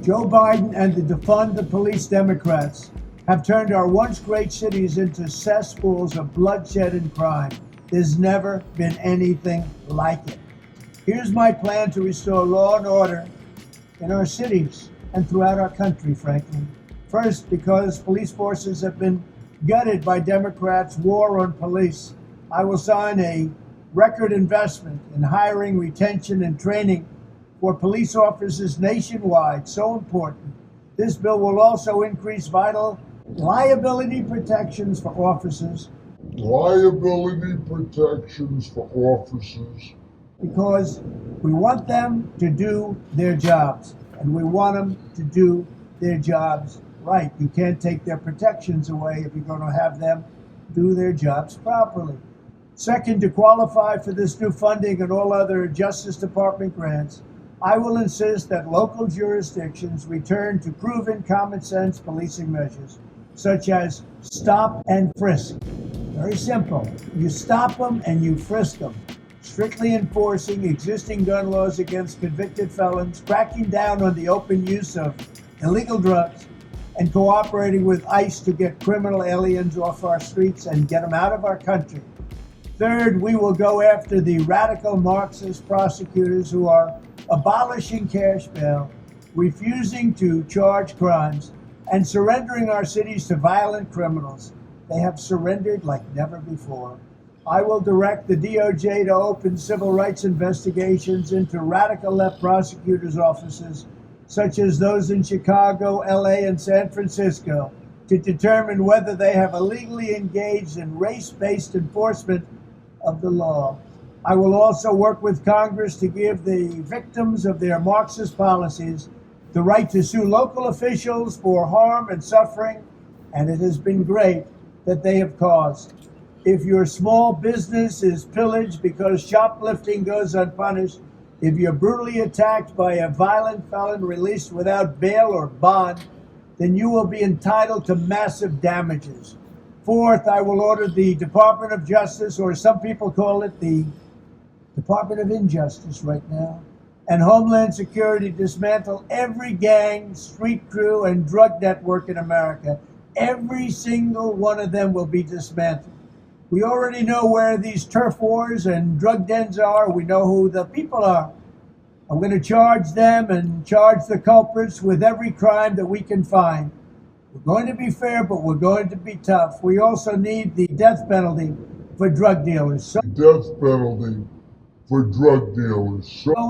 Joe Biden and the defund the police Democrats have turned our once great cities into cesspools of bloodshed and crime. There's never been anything like it. Here's my plan to restore law and order in our cities and throughout our country, frankly. First, because police forces have been gutted by Democrats' war on police, I will sign a record investment in hiring, retention, and training for police officers nationwide. So important. This bill will also increase vital liability protections for officers. Liability protections for officers. Because we want them to do their jobs, and we want them to do their jobs right. You can't take their protections away if you're going to have them do their jobs properly. Second, to qualify for this new funding and all other Justice Department grants, I will insist that local jurisdictions return to proven common sense policing measures, such as stop and frisk. Very simple. You stop them and you frisk them. Strictly enforcing existing gun laws against convicted felons, cracking down on the open use of illegal drugs, and cooperating with ICE to get criminal aliens off our streets and get them out of our country. Third, we will go after the radical Marxist prosecutors who are abolishing cash bail, refusing to charge crimes, and surrendering our cities to violent criminals. They have surrendered like never before. I will direct the DOJ to open civil rights investigations into radical left prosecutors' offices, such as those in Chicago, LA, and San Francisco, to determine whether they have illegally engaged in race-based enforcement of the law. I will also work with Congress to give the victims of their Marxist policies the right to sue local officials for harm and suffering, and it has been great that they have caused. If your small business is pillaged because shoplifting goes unpunished, if you're brutally attacked by a violent felon released without bail or bond, then you will be entitled to massive damages. Fourth, I will order the Department of Justice, or some people call it the Department of Injustice right now, and Homeland Security dismantle every gang, street crew, and drug network in America. Every single one of them will be dismantled. We already know where these turf wars and drug dens are. We know who the people are. I'm going to charge them and charge the culprits with every crime that we can find. We're going to be fair, but we're going to be tough. We also need the death penalty for drug dealers. So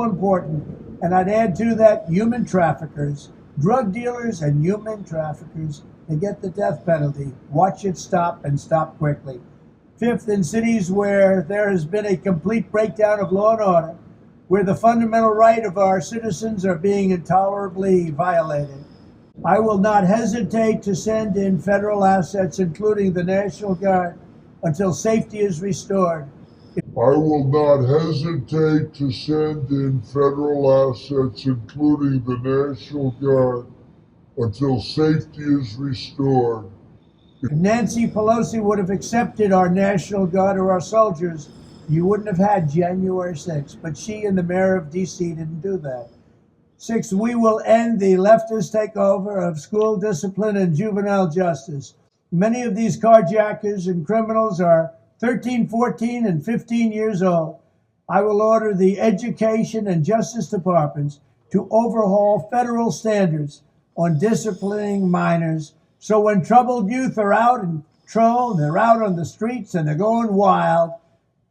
important. And I'd add to that human traffickers, drug dealers and human traffickers, they get the death penalty. Watch it stop and stop quickly. Fifth, in cities where there has been a complete breakdown of law and order, where the fundamental right of our citizens are being intolerably violated, I will not hesitate to send in federal assets, including the National Guard, until safety is restored. I will not hesitate to send in federal assets, including the National Guard, until safety is restored. If Nancy Pelosi would have accepted our National Guard or our soldiers, you wouldn't have had January 6th. But she and the mayor of D.C. didn't do that. Sixth, we will end the leftist takeover of school discipline and juvenile justice. Many of these carjackers and criminals are 13, 14, and 15 years old. I will order the Education and Justice Departments to overhaul federal standards on disciplining minors, so when troubled youth are out in control, they're out on the streets and they're going wild,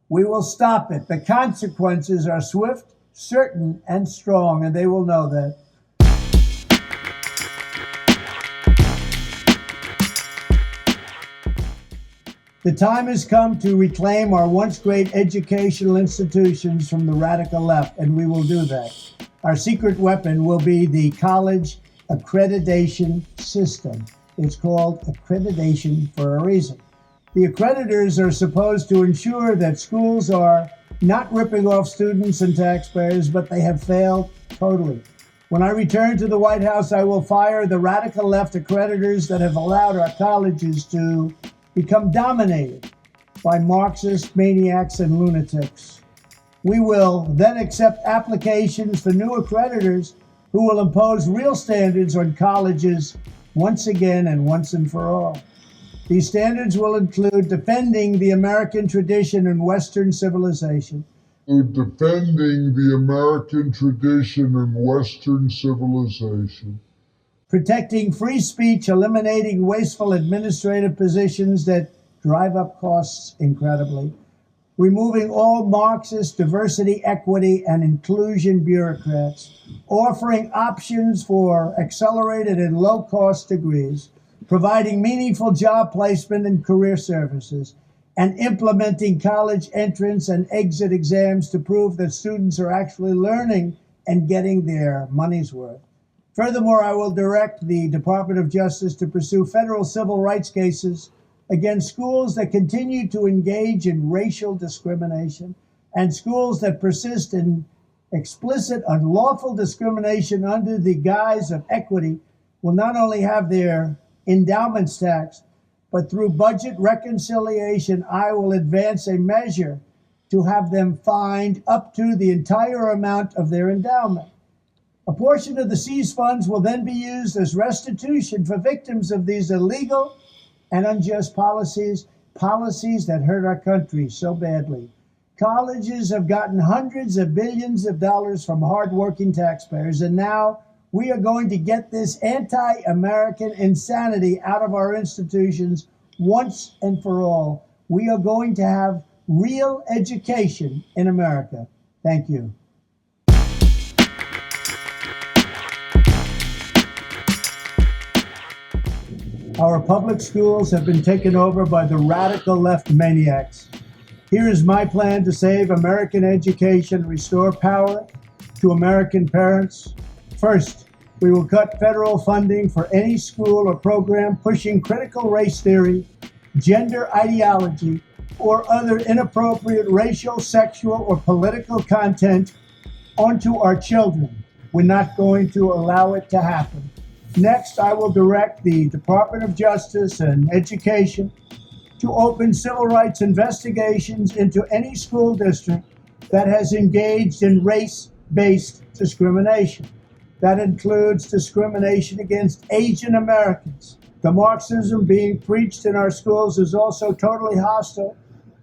we will stop it. The consequences are swift, certain, and strong, and they will know that. The time has come to reclaim our once great educational institutions from the radical left, and we will do that. Our secret weapon will be the college accreditation system. It's called accreditation for a reason. The accreditors are supposed to ensure that schools are not ripping off students and taxpayers, but they have failed totally. When I return to the White House, I will fire the radical left accreditors that have allowed our colleges to become dominated by Marxist maniacs and lunatics. We will then accept applications for new accreditors who will impose real standards on colleges once again and once and for all. These standards will include defending the American tradition and Western civilization, defending the American tradition and Western civilization, protecting free speech, eliminating wasteful administrative positions that drive up costs incredibly, removing all Marxist diversity, equity, and inclusion bureaucrats, offering options for accelerated and low-cost degrees, providing meaningful job placement and career services, and implementing college entrance and exit exams to prove that students are actually learning and getting their money's worth. Furthermore, I will direct the Department of Justice to pursue federal civil rights cases against schools that continue to engage in racial discrimination and schools that persist in explicit, unlawful discrimination under the guise of equity will not only have their endowments taxed, but through budget reconciliation, I will advance a measure to have them fined up to the entire amount of their endowment. A portion of the seized funds will then be used as restitution for victims of these illegal and unjust policies that hurt our country so badly. Colleges have gotten hundreds of billions of dollars from hardworking taxpayers, and now we are going to get this anti-American insanity out of our institutions once and for all. We are going to have real education in America. Thank you. Our public schools have been taken over by the radical left maniacs. Here is my plan to save American education, restore power to American parents. First, we will cut federal funding for any school or program pushing critical race theory, gender ideology, or other inappropriate racial, sexual, or political content onto our children. We're not going to allow it to happen. Next, I will direct the Department of Justice and Education to open civil rights investigations into any school district that has engaged in race-based discrimination. That includes discrimination against Asian Americans. The Marxism being preached in our schools is also totally hostile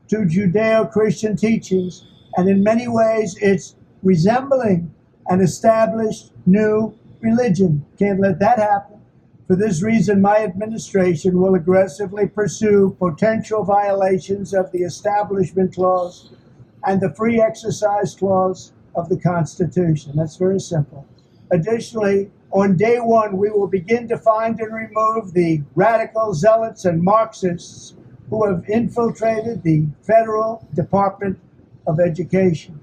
to Judeo-Christian teachings, and in many ways it's resembling an established new religion. Can't let that happen. For this reason, my administration will aggressively pursue potential violations of the Establishment Clause and the Free Exercise Clause of the Constitution. That's very simple. Additionally, on day one, we will begin to find and remove the radical zealots and Marxists who have infiltrated the Federal Department of Education.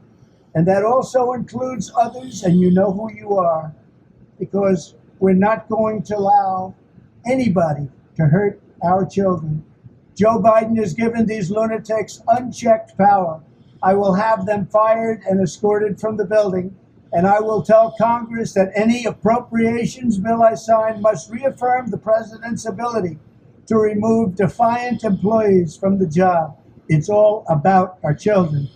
And that also includes others, and you know who you are, because we're not going to allow anybody to hurt our children. Joe Biden has given these lunatics unchecked power. I will have them fired and escorted from the building, and I will tell Congress that any appropriations bill I sign must reaffirm the president's ability to remove defiant employees from the job. It's all about our children.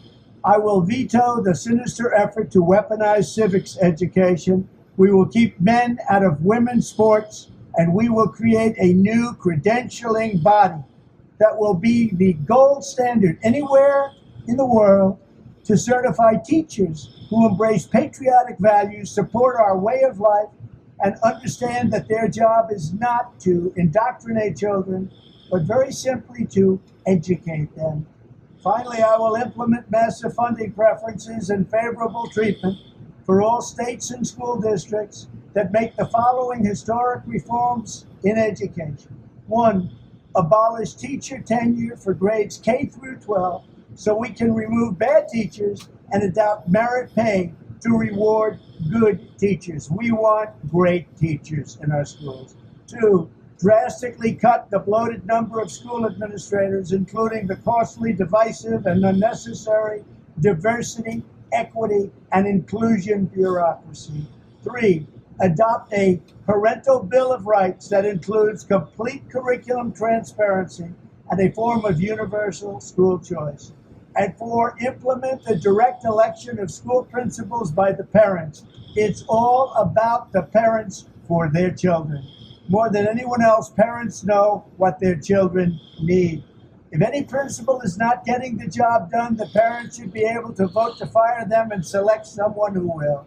I will veto the sinister effort to weaponize civics education. We will keep men out of women's sports, and we will create a new credentialing body that will be the gold standard anywhere in the world to certify teachers who embrace patriotic values, support our way of life, and understand that their job is not to indoctrinate children, but very simply to educate them. Finally, I will implement massive funding preferences and favorable treatment for all states and school districts that make the following historic reforms in education. 1, abolish teacher tenure for grades K through 12 so we can remove bad teachers and adopt merit pay to reward good teachers. We want great teachers in our schools. 2, drastically cut the bloated number of school administrators, including the costly, divisive, and unnecessary diversity, equity, and inclusion bureaucracy. 3, adopt a parental bill of rights that includes complete curriculum transparency and a form of universal school choice. and implement the direct election of school principals by the parents. It's all about the parents for their children. More than anyone else, parents know what their children need. If any principal is not getting the job done, the parents should be able to vote to fire them and select someone who will.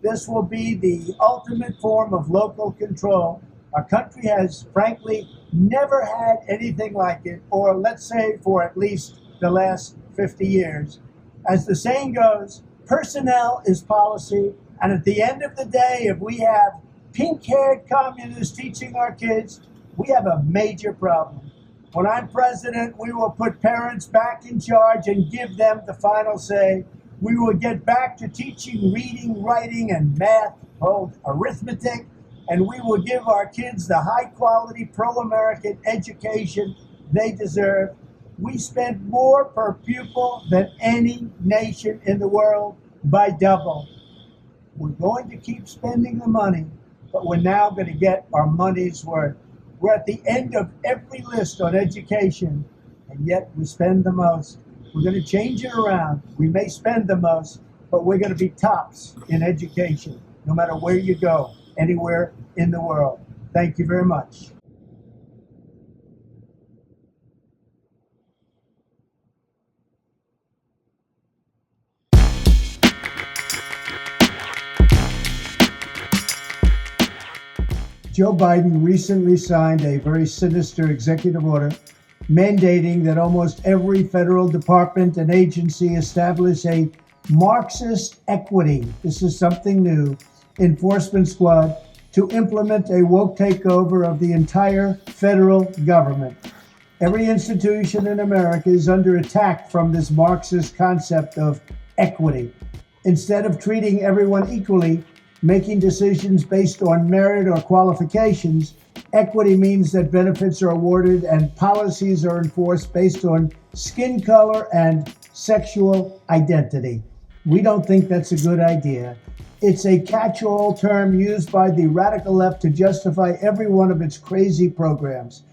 This will be the ultimate form of local control. Our country has, frankly, never had anything like it, or let's say for at least the last 50 years. As the saying goes, personnel is policy, and at the end of the day, if we have pink-haired communists teaching our kids, we have a major problem. When I'm president, we will put parents back in charge and give them the final say. We will get back to teaching reading, writing, and math, called arithmetic, and we will give our kids the high-quality pro-American education they deserve. We spend more per pupil than any nation in the world by double. We're going to keep spending the money, but we're now going to get our money's worth. We're at the end of every list on education, and yet we spend the most. We're going to change it around. We may spend the most, but we're going to be tops in education, no matter where you go, anywhere in the world. Thank you very much. Joe Biden recently signed a very sinister executive order mandating that almost every federal department and agency establish a Marxist equity, this is something new, enforcement squad to implement a woke takeover of the entire federal government. Every institution in America is under attack from this Marxist concept of equity. Instead of treating everyone equally, making decisions based on merit or qualifications, equity means that benefits are awarded and policies are enforced based on skin color and sexual identity. We don't think that's a good idea. It's a catch-all term used by the radical left to justify every one of its crazy programs.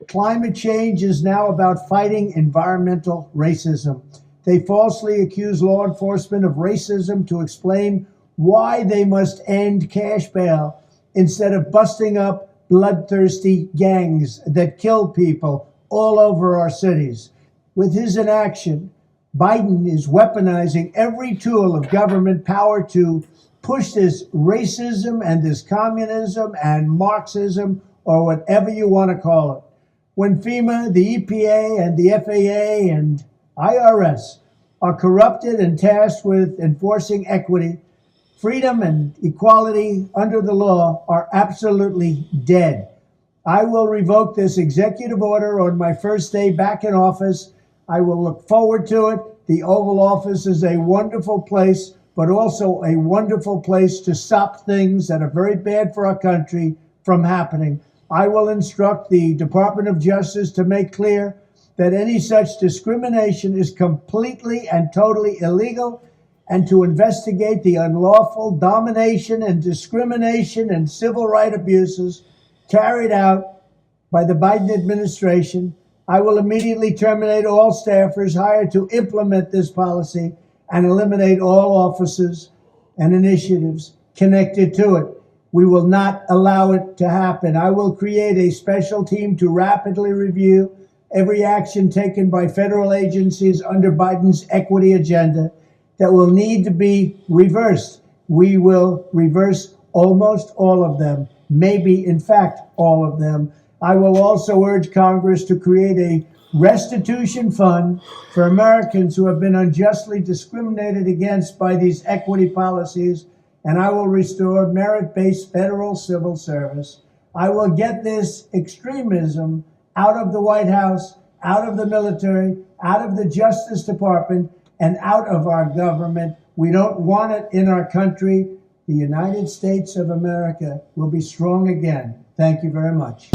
Climate change is now about fighting environmental racism. They falsely accuse law enforcement of racism to explain why they must end cash bail instead of busting up bloodthirsty gangs that kill people all over our cities. With his inaction, Biden is weaponizing every tool of government power to push this racism and this communism and Marxism, or whatever you want to call it. When FEMA, the EPA, and the FAA and IRS are corrupted and tasked with enforcing equity, freedom and equality under the law are absolutely dead. I will revoke this executive order on my first day back in office. I will look forward to it. The Oval Office is a wonderful place, but also a wonderful place to stop things that are very bad for our country from happening. I will instruct the Department of Justice to make clear that any such discrimination is completely and totally illegal, and to investigate the unlawful domination and discrimination and civil rights abuses carried out by the Biden administration. I will immediately terminate all staffers hired to implement this policy and eliminate all offices and initiatives connected to it. We will not allow it to happen. I will create a special team to rapidly review every action taken by federal agencies under Biden's equity agenda that will need to be reversed. We will reverse almost all of them, maybe, in fact, all of them. I will also urge Congress to create a restitution fund for Americans who have been unjustly discriminated against by these equity policies, and I will restore merit-based federal civil service. I will get this extremism out of the White House, out of the military, out of the Justice Department, and out of our government. We don't want it in our country. The United States of America will be strong again. Thank you very much.